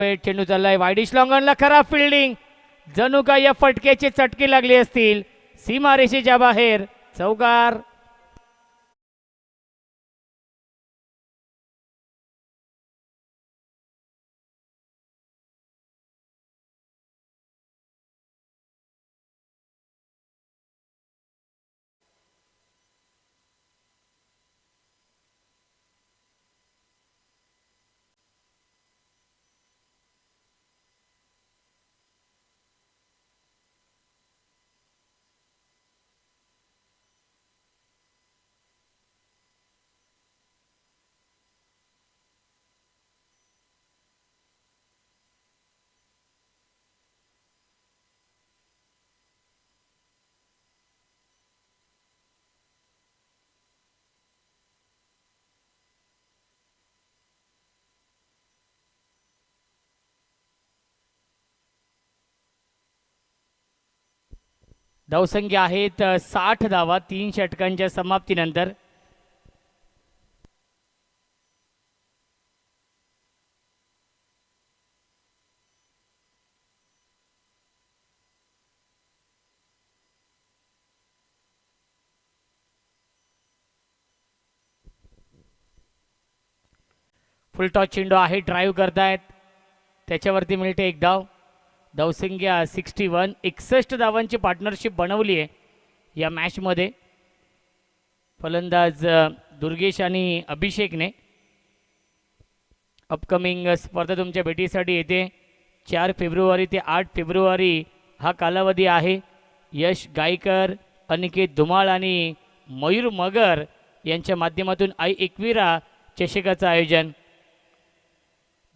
चेंडू चाललाय वाईडिश लॉंगॉनला, खराब फिल्डिंग, जणू का या फटक्याची चटकी लागली असतील, सीमारेषेच्या बाहेर, चौकार. धावसंख्या आहेत 60 धावा 3 षटकांच्या समाप्तीनंतर. फुलटॉस चेंडू आहे, ड्राईव्ह करतायत, त्याच्यावरती मिळते एक धाव. धावसंख्या 61. 61 धावांची पार्टनरशिप बनवली आहे या मॅचमध्ये. फलंदाज दुर्गेश आणि अभिषेकने. अपकमिंग स्पर्धा तुमच्या भेटीसाठी येते 4 फेब्रुवारी ते 8 फेब्रुवारी हा कालावधी आहे. यश गायकर, अनिकेत धुमाळ आणि मयूर मगर यांच्या माध्यमातून I-एकविरा चषकाचं आयोजन.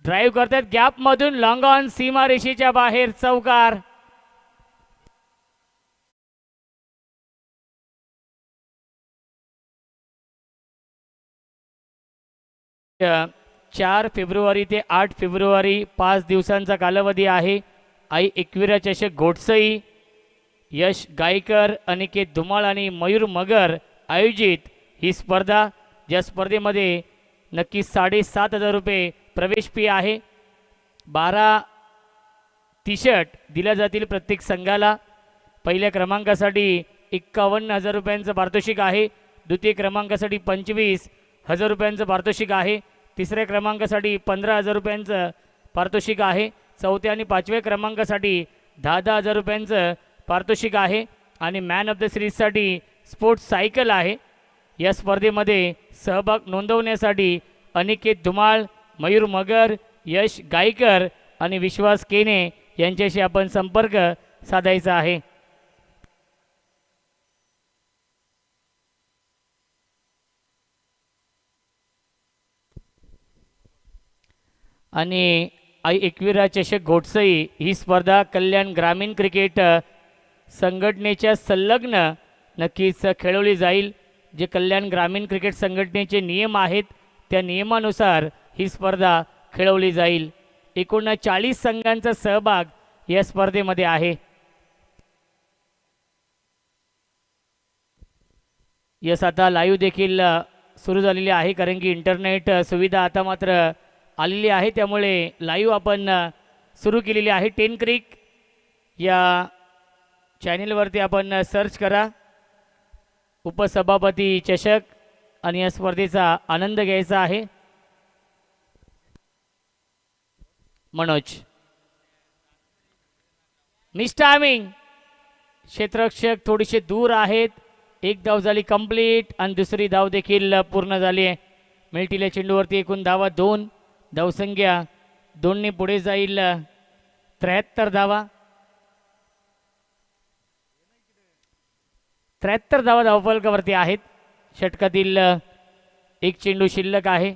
ड्राईव्ह करतात गॅपमधून, लॉंग ऑन, सीमारेषेच्या बाहेर, चौकार. चार फेब्रुवारी ते 8 फेब्रुवारी 5 दिवसांचा कालावधी आहे. I-एकविरा चषक घोटसई. यश गायकर, अनिकेत धुमाळ आणि मयूर मगर आयोजित ही स्पर्धा, ज्या स्पर्धेमध्ये नक्की 7,500 रुपये प्रवेश फी आहे. 12 टी-शर्ट दिल्या जातील प्रत्येक संघाला. पहिल्या क्रमांकासाठी 51,000 रुपयांचं पारितोषिक आहे. द्वितीय क्रमांकासाठी 25,000 रुपयांचं पारितोषिक आहे. तिसऱ्या क्रमांकासाठी 15,000 रुपयांचं पारितोषिक आहे. चौथ्या आणि 5व्या क्रमांकासाठी 10,000 रुपयांचं पारितोषिक आहे. आणि मॅन ऑफ द सिरीजसाठी स्पोर्ट्स सायकल आहे. या स्पर्धेमध्ये सहभाग नोंदवण्यासाठी अनिकेत धुमाळ, मयूर मगर, यश गायकर आणि विश्वास केने यांच्याशी आपण संपर्क साधायचा आहे. आणि I-एकविरा चषक घोटसई ही स्पर्धा कल्याण ग्रामीण क्रिकेट संघटनेच्या संलग्न नक्कीच खेळवली जाईल. जे कल्याण ग्रामीण क्रिकेट संघटनेचे नियम आहेत त्या नियमानुसार ही स्पर्धा खेळवली जाईल. एकूण 40 संघांचा सहभाग या स्पर्धेमध्ये आहे. यस, आता लाईव्ह देखील सुरू झालेली आहे, कारण की इंटरनेट सुविधा आता मात्र आलेली आहे, त्यामुळे लाईव्ह आपण सुरू केलेली आहे. 10 क्रिक या चॅनेलवरती आपण सर्च करा. उपसभापती चषक आणि या स्पर्धेचा आनंद घ्यायचा आहे. मनोज मिस टायमिंग, क्षेत्ररक्षक थोडीशी दूर आहेत. एक धाव झाली कंप्लीट आणि दुसरी धाव देखील पूर्ण झाली आहे. मिळतील चेंडूवरती एकूण धावा 2. धावसंख्या 2ने पुढे जाईल 73 धावा. 73 धावा धावफलकावरती आहेत. षटकातील एक चेंडू शिल्लक आहे.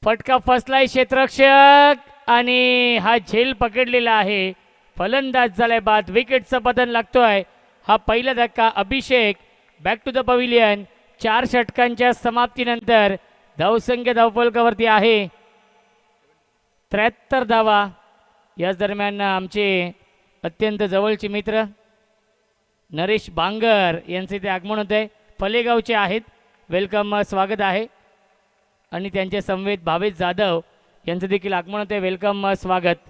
फटका फसलाय क्षेत्ररक्षक आणि हा झेल पकडलेला आहे. फलंदाज झालाय बाद. विकेटचं पतन लागतोय. हा पहिला धक्का. अभिषेक बॅक टू द पविलियन. 4 षटकांच्या समाप्तीनंतर धावसंख्या धावफलकावरती आहे 73 धावा. याच दरम्यान आमचे अत्यंत जवळचे मित्र नरेश बांगर यांचे ते आगमन होत आहे. फलेगावचे आहेत. वेलकम स्वागत आहे आणि त्यांचे समवेत भावेश जाधव यांचं देखील आगमन होते. वेलकम स्वागत.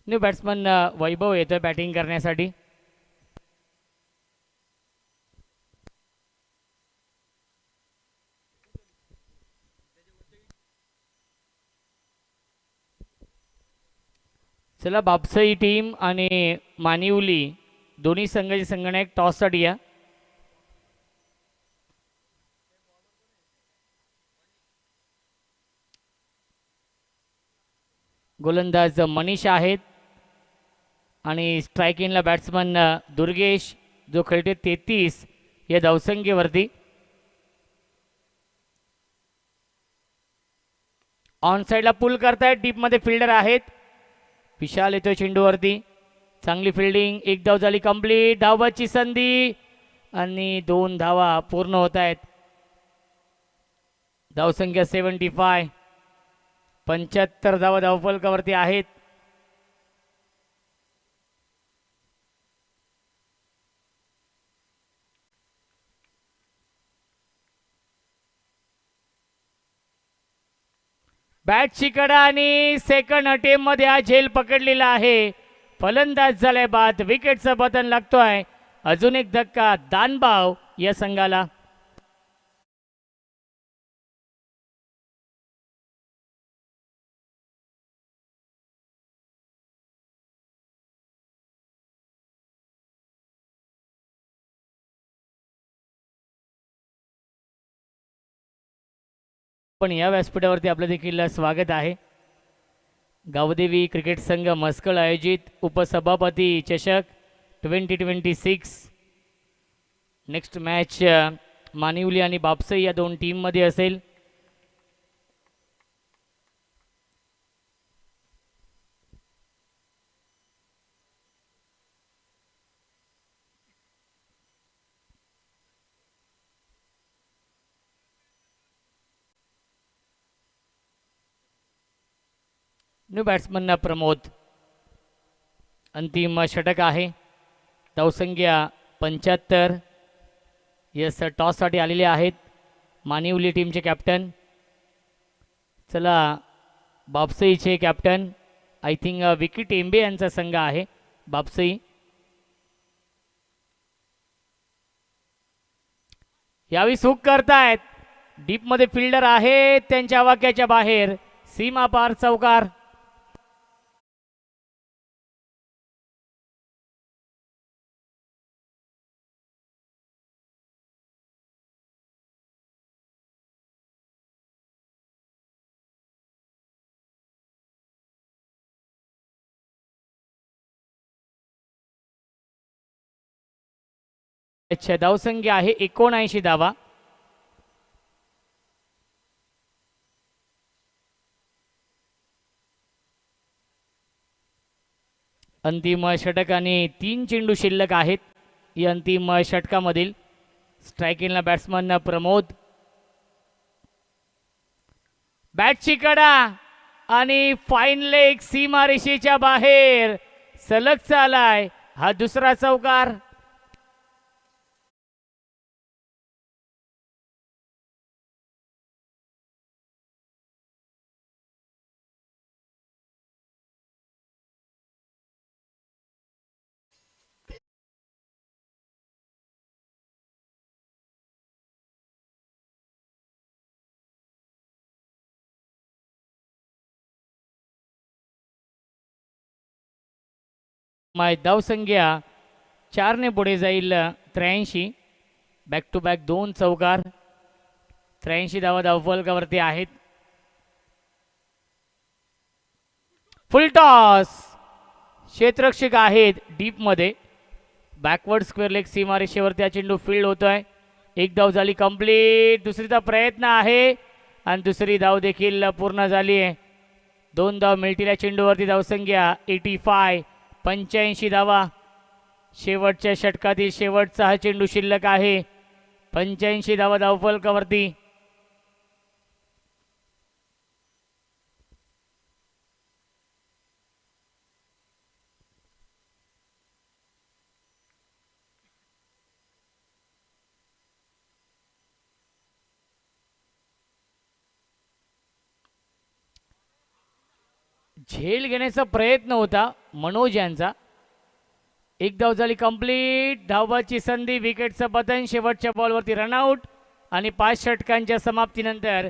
न्यू बॅट्समन वैभव येतोय बॅटिंग करण्यासाठी. चला बापसई टीम आणि मानिवली दोन्ही संघाचे संगणक टॉससाठी या. गोलंदाज मनीष आहेत आणि स्ट्रायकिंगला बॅट्समन दुर्गेश जो खेळते 33 या धावसंख्येवरती. ऑन साईडला पुल करतायत. डीपमध्ये फिल्डर आहेत. विशाल येतोय चेंडूवरती. चांगली फिल्डिंग. एक धाव झाली कंप्लीट. धावबाची संधी आणि 2 धावा पूर्ण होत आहेत. धावसंख्या 75. 75 धावा धावफलकावरती आहेत. बॅटची कडा आणि सेकंड अटेम्प्ट मध्ये हा झेल पकडलेला आहे. फलंदाज झालाय बाद. विकेटचं बटन लागतोय. अजून एक धक्का दानबाव या संघाला. पण या व्यासपीठावरती आपलं देखील स्वागत आहे. गावदेवी क्रिकेट संघ मस्कळ आयोजित उपसभापती चषक 2026 नेक्स्ट मॅच मानिवली आणि बापसई या 2 टीममध्ये असेल. New batsman Pramod. अंतिम षटक आहे. धावसंख्या 75. यस टॉससाठी आलेले आहेत मानिवली टीमचे कॅप्टन. चला बापसईचे captain I think Vicky Tembe यांचा संघ आहे बापसई. यावेळी सुख करतायत. डीपमध्ये फिल्डर आहे. त्यांच्या वाक्याच्या बाहेर सीमा पार चौकार. अच्छा धावसंख्या आहे 79 धावा. अंतिम षटक आणि 3 चेंडू शिल्लक आहेत या अंतिम षटकामधील. स्ट्रायकिंगला बॅट्समन प्रमोद. बॅटची कडा आणि फाईन लेग सीमारेषेच्या बाहेर सलग चालाय. हा दुसरा चौकार. धावसंख्या 4 ने पुढे जाईल 83. बॅक टू बॅक 2 चौकार. 83 धावा धावफलकावरती आहेत. फुल टॉस. क्षेत्ररक्षक आहेत डीपमध्ये. बॅकवर्ड स्क्वेअर लेग सीमारेषेवरती हा चेंडू फील्ड होतोय. 1 धाव झाली कंप्लीट. दुसरीचा प्रयत्न आहे आणि दुसरी धाव देखील पूर्ण झाली आहे. 2 धाव मिळतील या चेंडूवरती. धावसंख्या 85. 85 धावा. शेवटच्या षटकातील शेवटचा हा चेंडू शिल्लक आहे. 85 धावा धावफलकावरती. झेल घेण्याचा प्रयत्न होता मनोज यांचा. एक धाव झाली कंप्लीट. धावबाची संधी, विकेटचं पतन, शेवटच्या बॉलवरती रनआउट आणि 5 षटकांच्या समाप्तीनंतर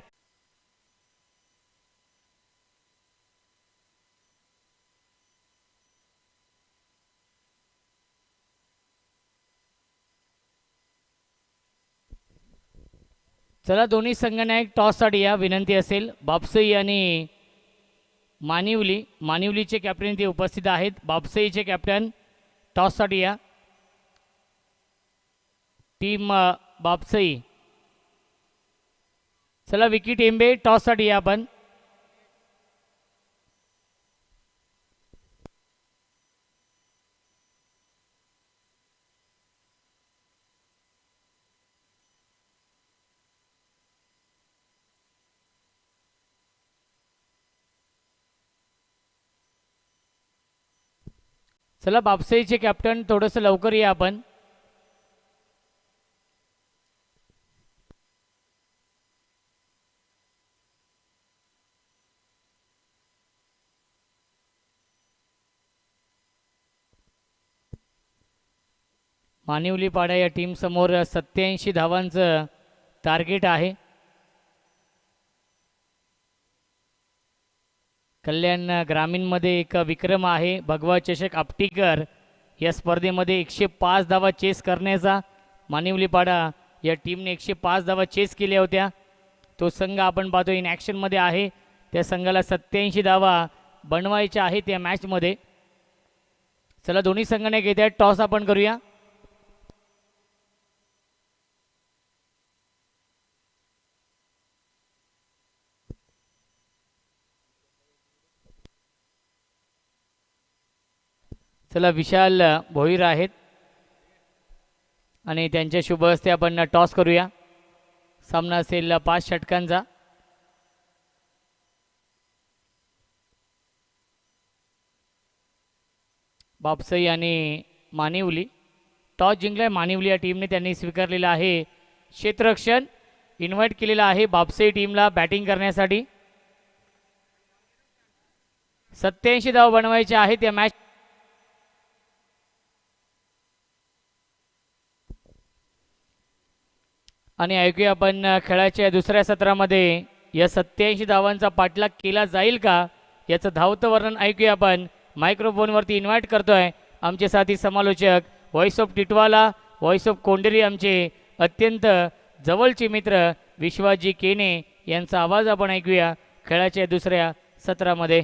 चला दोन्ही संघनायक टॉससाठी या. विनंती असेल बापसई आणि मानिवलीचे कॅप्टन इथे उपस्थित आहेत. बापसईचे कॅप्टन टॉससाठी या. टीम बापसई, चला विकी टेंबे टॉससाठी या आपण. चला बापसईचे कॅप्टन थोडंसं लवकर या आपण. मानिवली पाडा या टीम समोर 87 धावांचं टार्गेट आहे. कल्याण ग्रामीणमध्ये एक विक्रम आहे. भगवा चषक आपटीकर या स्पर्धेमध्ये 105 धावा चेस करण्याचा मानिवली पाडा या टीमने 105 धावा चेस केल्या होत्या. तो संघ आपण पाहतो इन ॲक्शनमध्ये आहे. त्या संघाला 87 धावा बनवायच्या आहेत या मॅचमध्ये. चला दोन्ही संघाने घेत आहेत. टॉस आपण करूया. चला विशाल भोईर आहेत आणि त्यांच्या शुभ हस्ते आपण टॉस करूया. सामना असेल 5 षटकांचा. बापसई आणि मानिवली. टॉस जिंकलाय मानिवली या टीमने. त्यांनी स्वीकारलेला आहे क्षेत्ररक्षण. इन्व्हाइट केलेला आहे बापसई टीमला बॅटिंग करण्यासाठी. 87 धाव बनवायचे आहेत या मॅच. आणि ऐकूया आपण खेळाच्या दुसऱ्या सत्रामध्ये या 87 धावांचा पाठलाग केला जाईल का याचं धावतं वर्णन ऐकूया आपण. मायक्रोफोनवरती इन्व्हाइट करतोय आमचे साथी समालोचक voice of Titwala, voice of Konderi, आमचे अत्यंत जवळचे मित्र विश्वासजी केने यांचा आवाज आपण ऐकूया खेळाच्या दुसऱ्या सत्रामध्ये.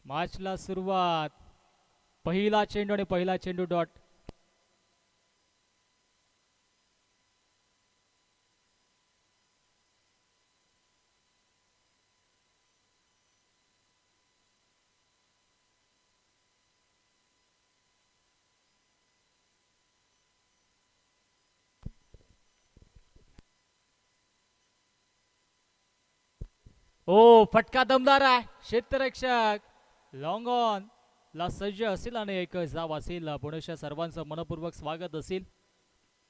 मॅचला सुरुवात. पहिला चेंडू आणि पहिला चेंडू डॉट. ओ फटका दमदार आहे. क्षेत्ररक्षक लॉंग ऑन ला सज्ज असेल आणि एक जाव असेल. पुणेच्या सर्वांचं मनपूर्वक स्वागत असेल.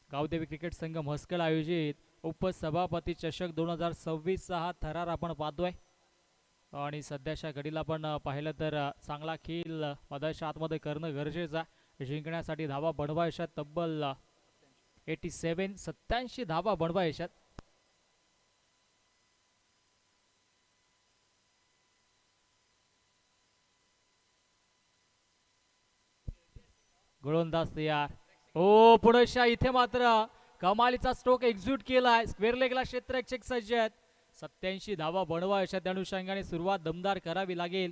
गावदेवी क्रिकेट संघ म्हसकल आयोजित उपसभापती चषक 2026 चा हा थरार आपण पाहतोय. आणि सध्याच्या घडीला पण पाहिलं तर चांगला खेळ मधाच्या आतमध्ये करणं गरजेचं आहे. जिंकण्यासाठी धावा बनवायच्या तब्बल 87 धावा बनवायच्यात. गोलंदाज तयार. ओ पुढच्या इथे मात्र कमालीचा स्ट्रोक एक्झिक्यूट केलाय. स्क्वेअर लेगला क्षेत्ररक्षक सज्ज आहेत. 87 धावा बनवायच्या त्या अनुषंगाने सुरुवात दमदार करावी लागेल.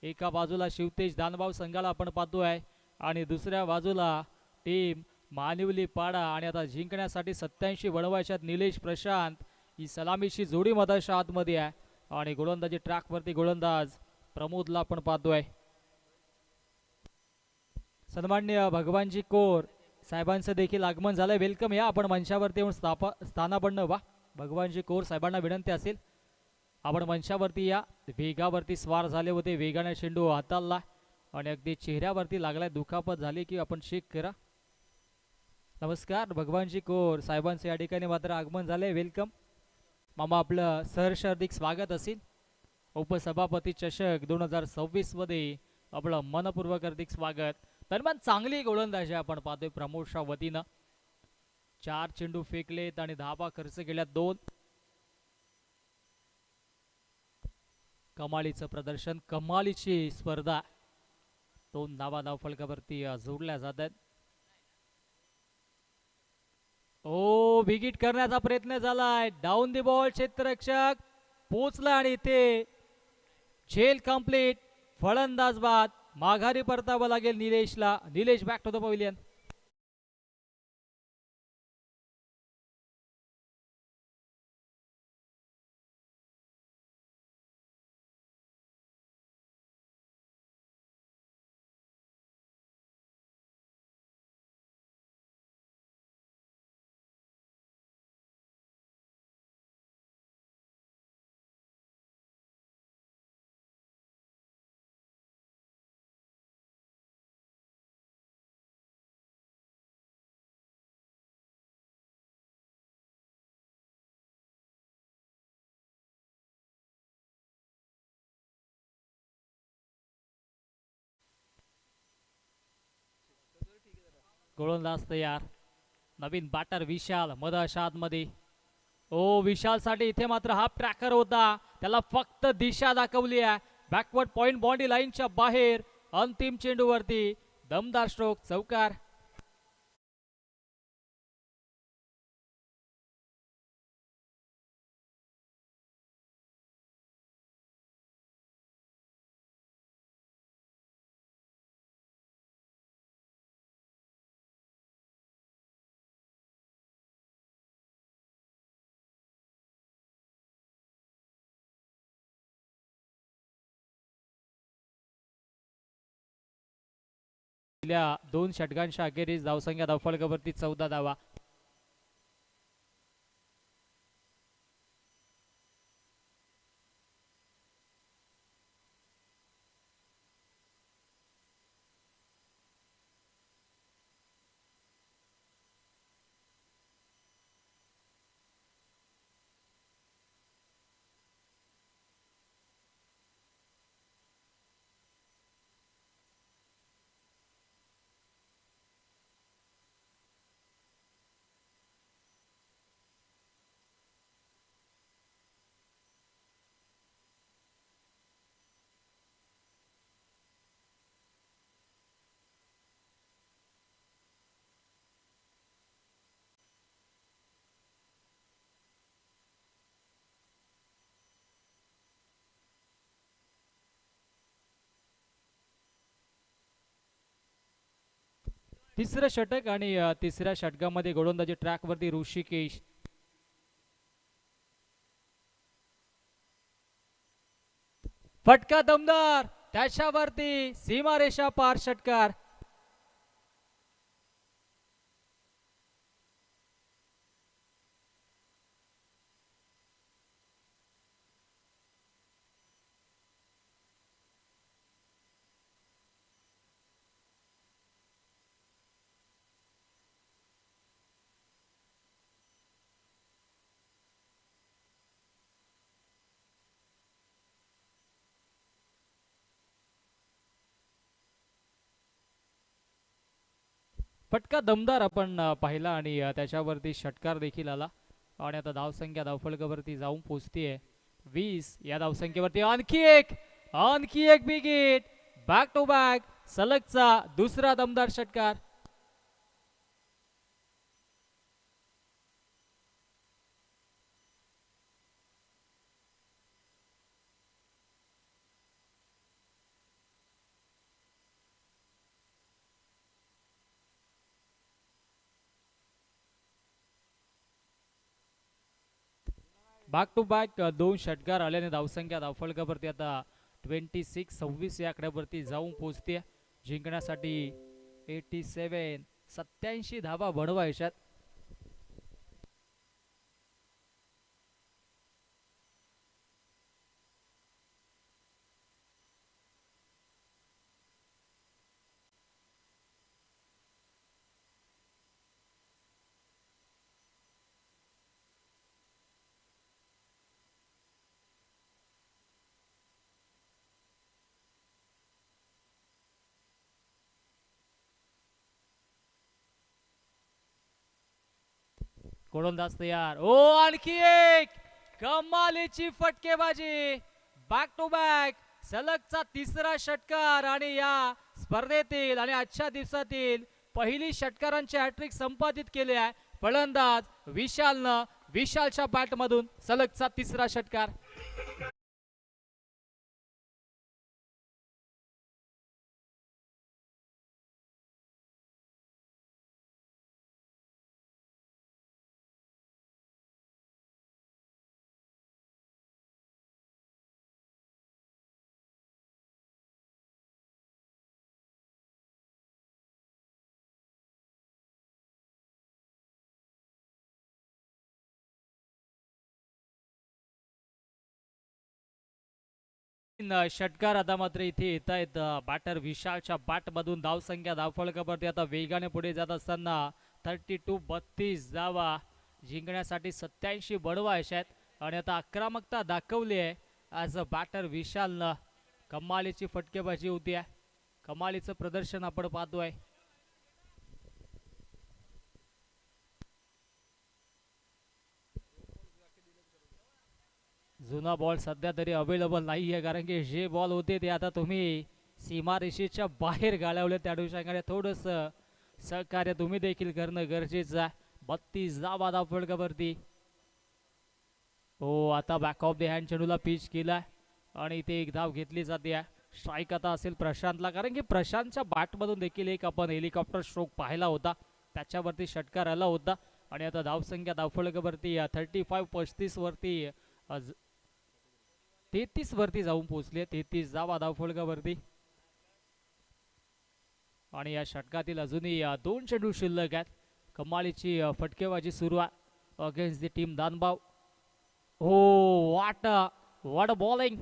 एका बाजूला शिवतेज दानभाव संघाला आपण पाहतोय आणि दुसऱ्या बाजूला टीम मानिवली पाडा. आणि आता जिंकण्यासाठी 87 बनवायच्यात. निलेश प्रशांत ही सलामीची जोडी मधाच्या आतमध्ये आहे. आणि गोलंदाजी ट्रॅकवरती गोलंदाज प्रमोदला आपण पाहतोय. सन्माननीय भगवानजी कोर साहेबांचं देखील आगमन झालंय. वेलकम. या आपण मंचावरती येऊन स्थानापन्न व्हा. भगवानजी कोर साहेबांना विनंती असेल आपण मंचावरती या. वेगावरती स्वार झाले होते. वेगाने चेंडू हाताळला आणि अगदी चेहऱ्यावरती लागलाय. दुखापत झाली की आपण चेक करा. नमस्कार भगवानजी कोर साहेबांचं या ठिकाणी मात्र आगमन झालंय. वेलकम मामा. आपलं सहर्ष हार्दिक स्वागत असेल. उपसभापती चषक 2026 मध्ये आपलं मनपूर्वक हार्दिक स्वागत. दरम्यान चांगली गोलंदाजी आपण पाहतोय प्रमोदच्या वतीनं. 4 चेंडू फेकलेत आणि धावा खर्च केल्यात 2. कमालीचं प्रदर्शन, कमालीची स्पर्धा. 2 धावा धावफलकावरती जोडल्या जात आहेत. ओ विकेट करण्याचा प्रयत्न झालाय. Down the ball. क्षेत्ररक्षक पोचला आणि इथे झेल कंप्लीट. फलंदाज बाद. माघारी परतावं लागेल निलेशला. Nilesh back to the pavilion. गोलंदाज तयार. नवीन बॅटर विशाल मधाशात मध्ये. ओ विशालसाठी इथे मात्र हाफ ट्रॅकर होता. त्याला फक्त दिशा दाखवली आहे. बॅकवर्ड पॉइंट बाउंड्री लाईनच्या बाहेर. अंतिम चेंडूवरती दमदार स्ट्रोक. चौकार. गेल्या 2 षटकांच्या अखेरीस धावसंख्या धावफलकावरती 14 धावा. तिसरं षटक आणि तिसऱ्या षटकामध्ये गोलंदाजी ट्रॅकवरती ऋषिकेश. फटका दमदार. त्याच्यावरती सीमारेषा पार षटकार. फटका दमदार आपण पाहिला आणि त्याच्यावरती षटकार देखील आला आणि आता धावसंख्या धावफलकावरती जाऊन पोहोचतीये 20. या धावसंख्येवरती आणखी एक big hit, back to back सलगचा दुसरा दमदार षटकार. बॅक टू बॅक दोन षटकार आल्याने धावसंख्या धावफलकावरती आता 26 या आकड्यावरती जाऊन पोहोचते. जिंकण्यासाठी 87 धावा बनवायच्यात. गोलंदाज तयार. ओ आणखी एक कमालीची फटकेबाजी, बॅक टू बॅक सलगचा तिसरा षटकार आणि या स्पर्धेतील आणि आजच्या दिवसातील पहिली षटकारांची हॅट्रिक संपादित केली आहे फलंदाज विशालनं. विशालच्या बॅटमधून सलगचा तिसरा षटकार. षटकार आता मात्र इथे येत आहेत बॅटर विशालच्या बॅटमधून. धावसंख्या धावफलकावरती आता वेगाने पुढे जात असताना 32 धावा जिंकण्यासाठी 87 बनवायच्या आहेत आणि आता आक्रमकता दाखवली आहे ॲज अ बॅटर विशालनं. कमालीची फटकेबाजी होती आहे, कमालीचं प्रदर्शन आपण पाहतोय. जुना बॉल सध्या तरी अवेलेबल नाही आहे, कारण की जे बॉल होते ते आता तुम्ही सीमारेषेच्या बाहेर गाळवले. त्या अनुषंगाने थोडंसं सहकार्य तुम्ही देखील करणं गरजेचं आहे. 32 धावा धावफलकावरती. हो, आता बॅक ऑफ द हँड चेंडूला पिच केलाय आणि इथे एक धाव घेतली जाते. स्ट्राईक आता असेल प्रशांतला, कारण की प्रशांतच्या बॅटमधून देखील एक आपण हेलिकॉप्टर स्ट्रोक पाहिला होता, त्याच्यावरती षटकार आला होता. आणि आता धावसंख्या धावफलकावरती 35 वरती 33 वरती जाऊन पोहोचले. 33 धावा धावफलकावरती आणि या षटकातील अजूनही 2 चेंडू शिल्लक आहेत. कमालीची फटकेबाजी सुरू आहे अगेन्स्ट द टीम दानबाव. हो, व्हॉट बॉलिंग,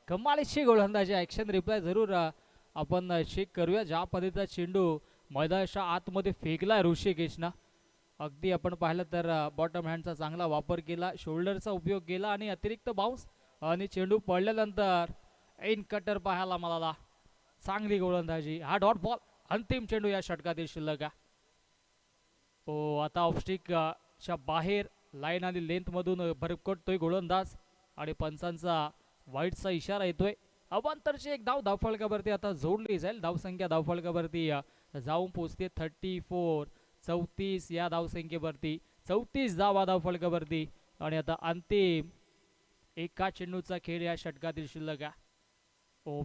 कमालीची गोलंदाजी. ॲक्शन रिप्लाय जरूर आपण चेक करूया. ज्या पद्धतीचा चेंडू मैदानाच्या आतमध्ये फेकला ऋषिकेशनं, अगदी आपण पाहिलं तर बॉटम हँडचा चांगला वापर केला, शोल्डरचा उपयोग केला आणि अतिरिक्त बाउन्स आणि चेंडू पडल्यानंतर इन कटर पाहायला मिळाला. चांगली गोलंदाजी. हा डॉट बॉल अंतिम चेंडू या षटकातील शिल्लक आहे. हो, आता ऑफस्टिकच्या बाहेर लाईन आणि लेंथ मधून भरकटतोय गोलंदाज आणि पंचांचा वाईटचा इशारा येतोय. अवांतरची एक धाव धावफलकावरती आता जोडली जाईल. धावसंख्या धावफलकावरती जाऊन पोहोचते 34 या धावसंख्येवरती. 34 धावा धावफलकावरती आणि आता अंतिम एका चेंडूचा खेळ या षटकातील शिल्लक आहे.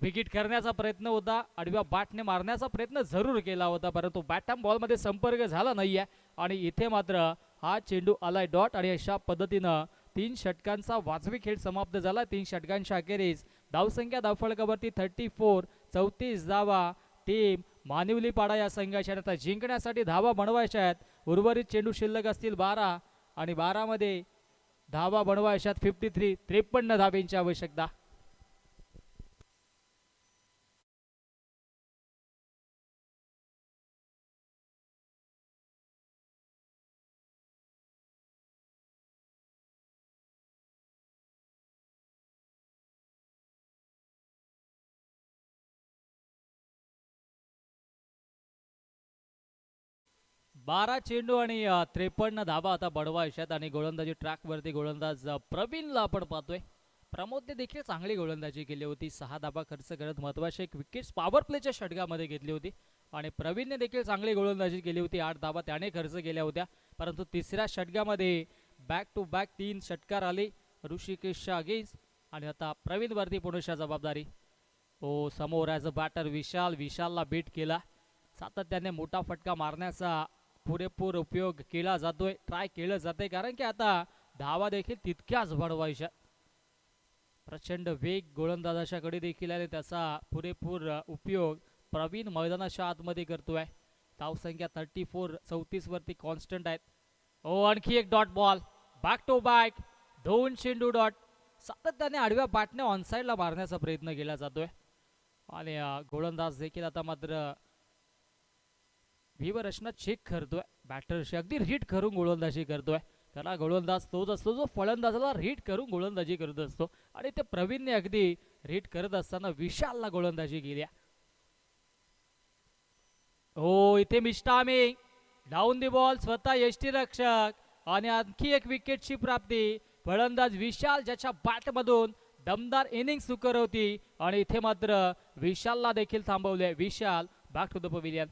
विकेट करण्याचा प्रयत्न होता, आडव्या बॅटने मारण्याचा प्रयत्न जरूर केला होता, परंतु बॅटम बॉलमध्ये संपर्क झाला नाहीये आणि इथे मात्र हा चेंडू आलाय डॉट. आणि अशा पद्धतीनं 3 षटकांचा वाजवी खेळ समाप्त झाला. 3 षटकांच्या अखेरीस धावसंख्या धावफलकावरती 34 धावा टीम मानिवलीपाडा या संघाच्या आता जिंकण्यासाठी धावा बनवायच्या आहेत. उर्वरित चेंडू शिल्लक असतील 12 आणि 12 मध्ये धावा बनवायच्या 53 धावेंची आवश्यकता. 12 चेंडू आणि 53 धाबा आता बनवायच्यात आणि गोलंदाजी ट्रॅकवरती गोलंदाज प्रवीणला आपण पाहतोय. प्रमोदने देखील चांगली गोलंदाजी केली होती. 6 धाबा खर्च करत महत्वाचे एक विकेट्स पॉवर प्लेच्या षटकामध्ये घेतली होती आणि प्रवीणने देखील चांगली गोलंदाजी केली होती. 8 धाबा त्याने खर्च केल्या होत्या, परंतु तिसऱ्या षटकामध्ये बॅक टू बॅक 3 षटकार आले ऋषिकेशच्या अगेन्स्ट आणि आता प्रवीणवरती पुढच्या जबाबदारी. समोर ॲज अ बॅटर विशालला बीट केला. सातत्याने मोठा फटका मारण्याचा पुरेपूर उपयोग केला जातोय, ट्राय केलं जाते, कारण की आता धावा देखील तितक्याच वाढवायच्या. प्रचंड वेग गोलंदाजाच्याकडे देखील आहे, त्याचा पुरेपूर उपयोग प्रवीण मैदानाच्या आतमध्ये करतोय. धावसंख्या 34 वरती कॉन्स्टंट आहेत. आणखी एक dot ball, back to back 2 चेंडू डॉट. सातत्याने आडव्या बॅटने ऑनसाईडला मारण्याचा प्रयत्न केला जातोय आणि गोलंदाज देखील आता मात्र व्हीवर रचना चेक करतोय. बॅटरशी अगदी रीड करून गोलंदाजी करतोय. त्याला गोलंदाज तोच असतो जो फलंदाजाला रीड करून गोलंदाजी करत असतो आणि ते प्रवीणने अगदी रीड करत असताना विशालला गोलंदाजी केली. इथे मिस्टामिंग डाऊन दी बॉल, स्वतः यष्टीरक्षक आणि आणखी एक विकेटची प्राप्ती. फलंदाज विशाल ज्याच्या बॅटमधून दमदार इनिंग सुकर होती आणि इथे मात्र विशालला देखील थांबवले. विशाल बॅक टू द पवेलियन.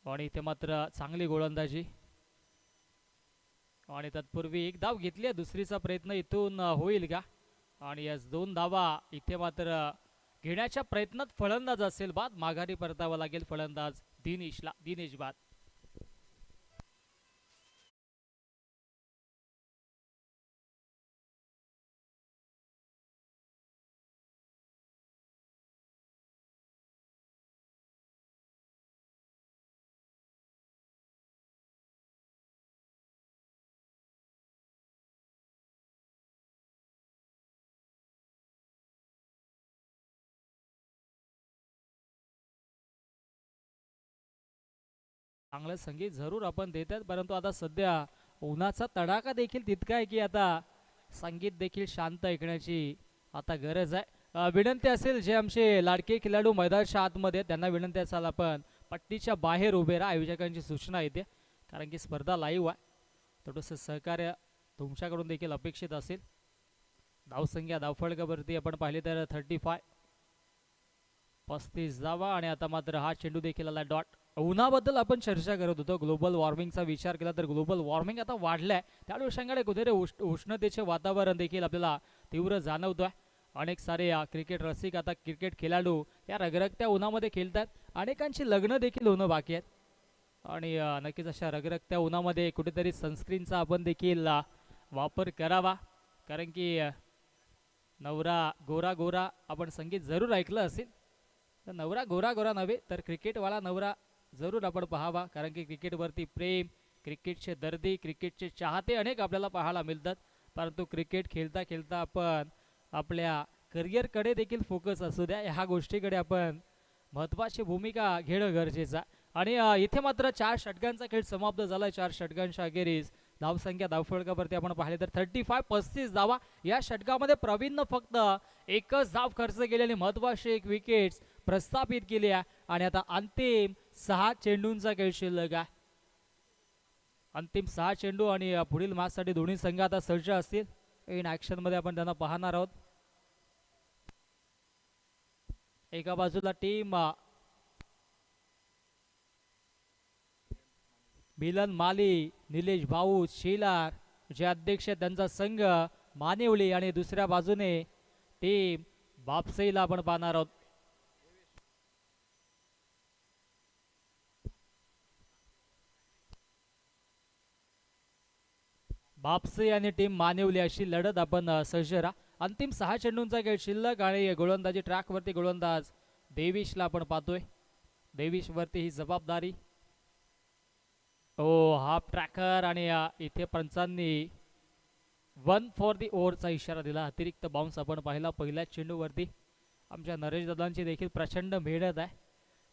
आणि इथे मात्र चांगली गोलंदाजी आणि तत्पूर्वी एक धाव घेतली. दुसरीचा प्रयत्न इथून होईल का? आणि याच 2 धावा इथे मात्र घेण्याच्या प्रयत्नात फलंदाज असेल बाद. माघारी परतावा लागेल फलंदाज दिनेश बाद. चांगलं संगीत जरूर आपण देतात, परंतु आता सध्या उन्हाचा तडाखा देखील तितका आहे की आता संगीत देखील शांत ऐकण्याची आता गरज आहे. विनंती असेल जे आमचे लाडके खेळाडू मैदानाच्या आतमध्ये त्यांना विनंती असाल आपण पट्टीच्या बाहेर उभे राहा. आयोजकांची सूचना येते, कारण की स्पर्धा लाईव्ह आहे. थोडंसं सहकार्य तुमच्याकडून देखील अपेक्षित असेल. धावसंख्या धावफलकावरती आपण पाहिले तर 35 धावा आणि आता मात्र हा चेंडू देखील आला डॉट. उन्हाबद्दल आपण चर्चा करत होतो. ग्लोबल वॉर्मिंगचा विचार केला तर ग्लोबल वॉर्मिंग आता वाढलाय, त्या अनुषंगाने कुठेतरी उष्णतेचे वातावरण देखील आपल्याला तीव्र जाणवतोय. अनेक सारे क्रिकेट रसिक आता क्रिकेट खेळाडू या रगरगत्या उन्हामध्ये खेळतात. अनेकांची लग्न देखील होणं बाकी आहेत आणि नक्कीच अशा रगरगत्या उन्हामध्ये कुठेतरी सनस्क्रीनचा आपण देखील वापर करावा, कारण की नवरा गोरा गोरा आपण संगीत जरूर ऐकलं असेल. तर नवरा गोरा गोरा नव्हे तर क्रिकेटवाला नवरा जरूर आपण पाहावा, कारण की क्रिकेटवरती प्रेम, क्रिकेटचे दर्दी, क्रिकेटचे चाहते अनेक आपल्याला पाहायला मिळतात. परंतु क्रिकेट खेळता खेळता आपण आपल्या करिअरकडे देखील फोकस असू द्या, ह्या गोष्टीकडे आपण महत्त्वाची भूमिका घेणं गरजेचं. आणि इथे मात्र 4 षटकांचा खेळ समाप्त झाला. 4 षटकांच्या अखेरीस धावसंख्या धावफलकावरती आपण पाहिले तर 35 धावा. या षटकामध्ये प्रवीणनं फक्त एकच धाव खर्च केलेली महत्त्वाची एक विकेट प्रस्थापित केली आहे आणि आता अंतिम 6 चेंडूंचा खेळ शिल्लक आहे. अंतिम 6 चेंडू आणि पुढील मॅचसाठी दोन्ही संघ आता सज्ज असतील. इन ॲक्शनमध्ये आपण त्यांना पाहणार आहोत. एका बाजूला टीम मिलन माली, निलेश भाऊ शेलार जे अध्यक्ष आहेत त्यांचा संघ मानिवली आणि दुसऱ्या बाजूने टीम बापसईला आपण पाहणार आहोत. बापसे आणि टीम मानिवली अशी लढत आपण सज्ज राहा. अंतिम 6 चेंडूंचा खेळ शिल्लक आणि गोलंदाजी ट्रॅकवरती गोलंदाज देविशला आपण पाहतोय. देविश वरती ही जबाबदारी. हाफ ट्रॅकर आणि इथे पंचांनी 1 फॉर दी ओव्हरचा इशारा दिला. अतिरिक्त बाउन्स आपण पाहिला पहिल्याच चेंडूवरती. आमच्या नरेश दादांची देखील प्रचंड मेहनत आहे.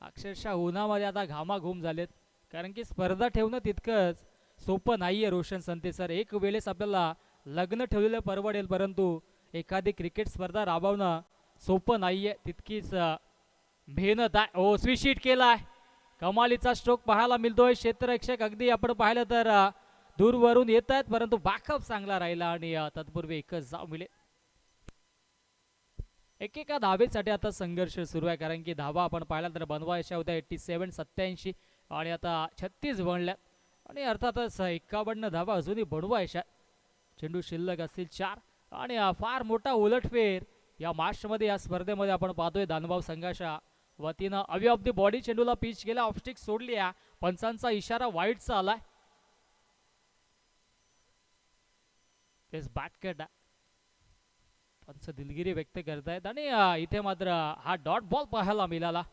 अक्षरशः उन्हामध्ये आता घामाघूम झालेत कारण की स्पर्धा ठेवणं तितकंच सोपं नाहीये. रोशन संते सर, एक वेळेस आपल्याला लग्न ठेवलेलं परवडेल परंतु एखादी क्रिकेट स्पर्धा राबवणं सोपं नाहीये. तितकीच मेहनत आहे. स्विच हिट केलाय. कमालीचा स्ट्रोक पाहायला मिळतोय. क्षेत्ररक्षक अगदी आपण पाहिलं तर दूरवरून येत आहेत परंतु बॅकअप चांगला राहिला आणि तत्पूर्वी एकच धाव मिळेल. एकेका धावेसाठी आता संघर्ष सुरू आहे कारण की धावा आपण पाहिला तर बनवायच्या होत्या 87 87 आणि आता 36 बनल्या आणि अर्थातच 51 धावा अजूनही बनवायच्या. चेंडू शिल्लक असतील 4 आणि फार मोठा उलटफेर या मार्चमध्ये या स्पर्धेमध्ये आपण पाहतोय. दानभाव संघाच्या वतीनं अवे ऑफ द बॉडी चेंडूला पिच केला. ऑफस्टिक सोडली. पंचांचा इशारा वाईटचा आलाय. तेच बॅटकट पंच दिलगिरी व्यक्त करतायत आणि इथे मात्र हा डॉट बॉल पाहायला मिळाला.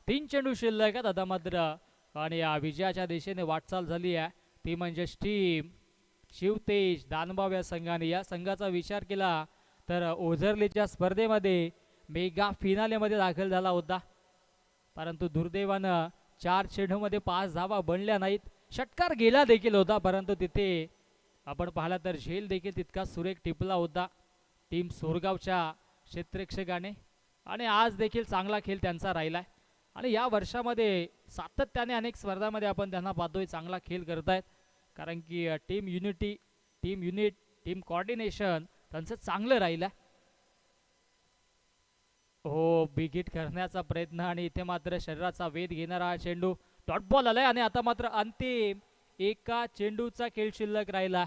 3 चेंडू शिल्लक आहेत आता मात्र आणि विजयाच्या दिशेने वाटचाल झाली आहे ती म्हणजे टीम शिवतेज दानभाव या संघाने. या संघाचा विचार केला तर ओझरलीच्या स्पर्धेमध्ये मेगा फिनालेमध्ये दाखल झाला होता परंतु दुर्दैवानं 4 चेंडूमध्ये 5 धावा बनल्या नाहीत. षटकार गेला देखील होता परंतु तिथे आपण पाहिला तर झेल देखील तितका सुरेख टिपला होता टीम सोरगावच्या क्षेत्ररक्षकाने आणि आज देखील चांगला खेळ त्यांचा राहिलाय आणि या वर्षामध्ये सातत्याने अनेक स्पर्धांमध्ये आपण त्यांना पाहतोय चांगला खेळ करतायत कारण की team unity, team unit, team coordination त्यांचं चांगलं राहिलं. बिग हिट करण्याचा प्रयत्न आणि इथे मात्र शरीराचा वेध घेणारा चेंडू डॉट बॉल आलाय आणि आता मात्र अंतिम एका चेंडूचा खेळ शिल्लक राहिला.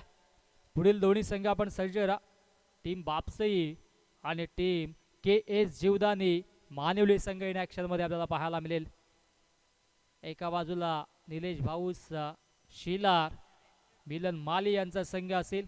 पुढील दोन्ही संघ आपण सज्ज राहा. टीम बापसई आणि टीम KS जीवदानी मानिवली संघ इन ऍक्शन मध्ये आपल्याला पाहायला मिळेल. एका बाजूला निलेश भाऊस शिलार मिलन माली यांचा संघ असेल.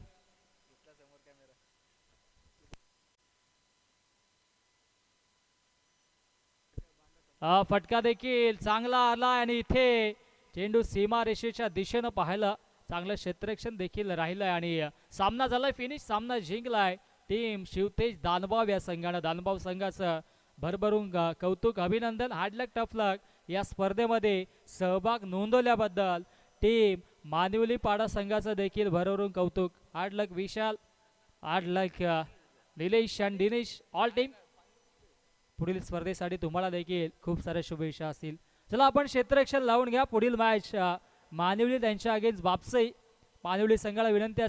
फटका देखील चांगला आला आणि इथे चेंडू सीमारेषेच्या दिशेनं पाहिलं. चांगलं क्षेत्ररक्षण देखील राहिलंय आणि सामना झालाय फिनिश. सामना जिंकलाय टीम शिवतेज दानभाव या संघानं. दानभाव संघाचं भरभरून कौतुक, अभिनंदन. हार्डलक टफलक या स्पर्धेमध्ये सहभाग नोंदवल्याबद्दल टीम मानिवली पाडा संघाचं देखील भरभरून कौतुक. हार्डलक विशाल, हार्डलक निलेश आणि दिनेश, ऑल टीम. पुढील स्पर्धेसाठी तुम्हाला देखील खूप साऱ्या शुभेच्छा असतील. चला आपण क्षेत्ररक्षण लावून घ्या. पुढील मॅच मानिवली त्यांच्या अगेन्स्ट बापसई. मानिवली संघाला विनंती